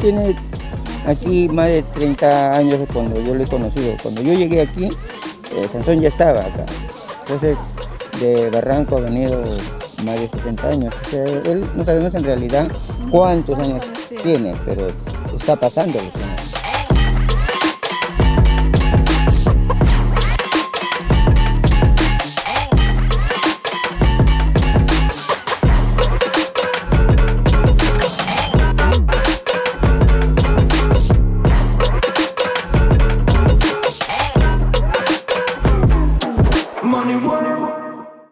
tiene aquí más de 30 años cuando yo lo he conocido. Cuando yo llegué aquí, Sansón ya estaba acá. Entonces, de Barranco ha venido más de 60 años. O sea, él no sabemos en realidad cuántos años tiene, pero está pasando los años.